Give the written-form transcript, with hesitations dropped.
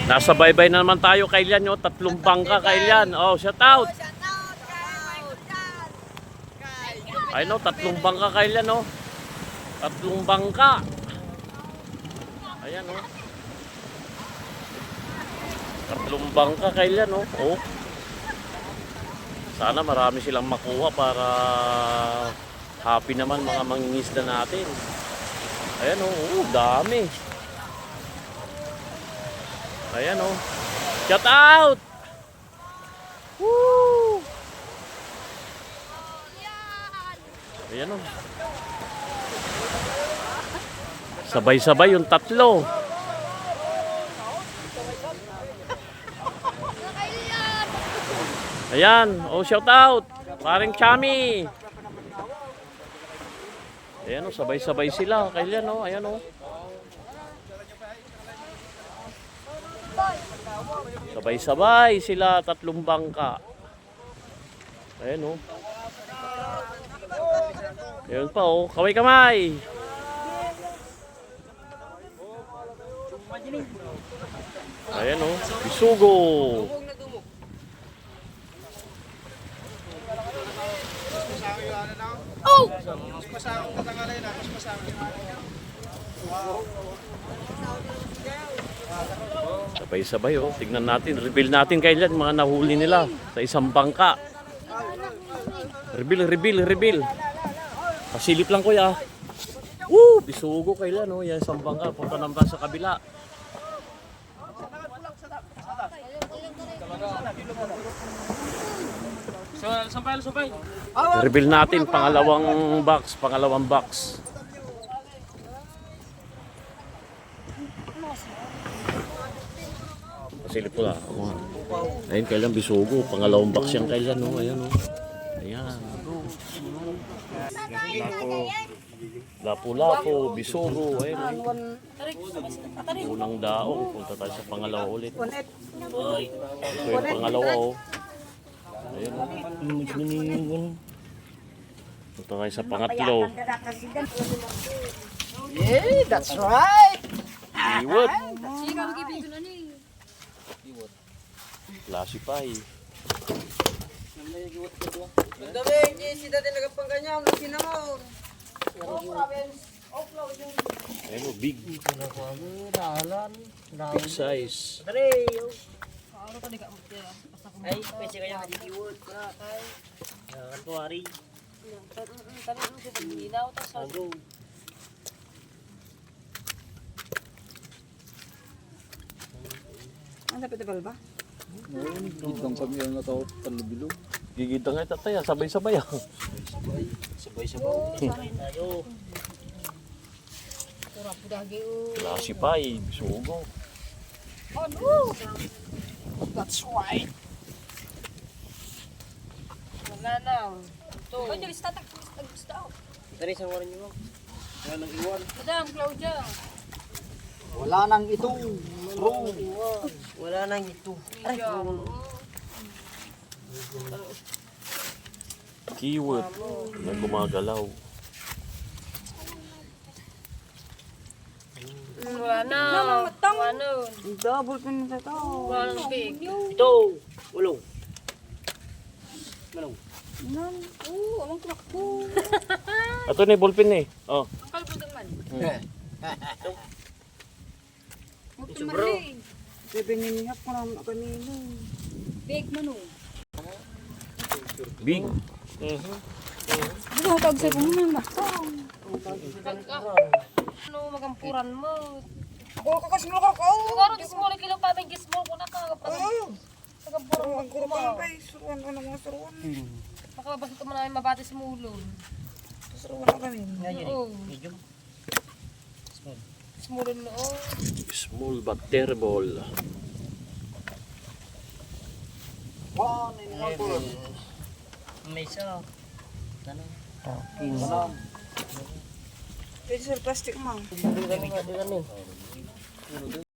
Nasa baybay na naman tayo, Kailian, oh. 3 bangka, Kailian. Oh, shout out. Ay no, 3 bangka, Kailian, oh. 3 bangka. Ayan, oh. 3 bangka, Kailian, oh. Oh. Sana marami silang makuha para happy naman mga mangingisda natin. Ayan, oh. Dami. Ayan, oh. Shout out! Woo! Ayan, oh. Sabay-sabay yung 3. Ayan, oh, shout out! Paring Chami! Ayan, oh, sabay-sabay sila. Kailan, oh. Ayan, oh. Sabay-sabay sila, 3 bangka. Ayan, oh. Ayan pa, oh. Kamay-kamay. Ayan, oh. Bisugo. Oh! Sabay-sabay, oh. Tignan natin, reveal natin kailan mga nahuli nila sa isang bangka. Reveal. Pasilip lang, kuya. Woo! Bisugo kailan, oh. Yan isang bangka, punta naman sa kabila. Sampay. Reveal natin pangalawang box. Pasilip ko lang. Ayun, kailan bisugo. Pangalawang box yan kailan, oh. Ayan, oh. Ayan. Lapu-lapu, bisugo. Ayun, oh. Unang daong. Punta tayo sa pangalawa ulit. Ito yung pangalawa, oh. Ayun, oh. Punta tayo sa pangatlo. Yeah, that's right. Iwot. Classify. Daming si dati nagapangganyan, sinamon. Ayun, oh, big size. Ay, pwede kaya madidiwod. Ang tuwari. Ang napitibal ba? Gitang kami ang natawag talubilo. Gigita nga tatay, sabay-sabay. Sabay-sabay. Tayo. Classify, bisugo. That's right. Wala na. Ito. Dari sa waran niyo. Wala nang iwan. Madam Claudia. Wala nang ito. Wala nang ito. Keyword na gumagalaw. Wala na. Double pin na ito. Wala nang big. Ito. Ulong. Malong. Amang tumakbo. Ito na yung ballpen eh. Oh. Ang kalpudang man. Huwag ka Bro. maling. Pipinginihap ko naman kanino. Big manu. Big. Ano ang tawag sa'yo kung may matang? Ano magampuran mo? Ako kakasmul ka ko. Karo dismol kilo pa may gismol ko na ka. Magampuran mo. Ang kuro pa kay suruan ko ng mga suruan. Makababas ito mo namin mabati sa mulo. Suruan na kami. Oo. Medium. Small no. Small but terrible. Wow, ninihampon. May isa. Ano? Ano? Pwede sa plastic, mang.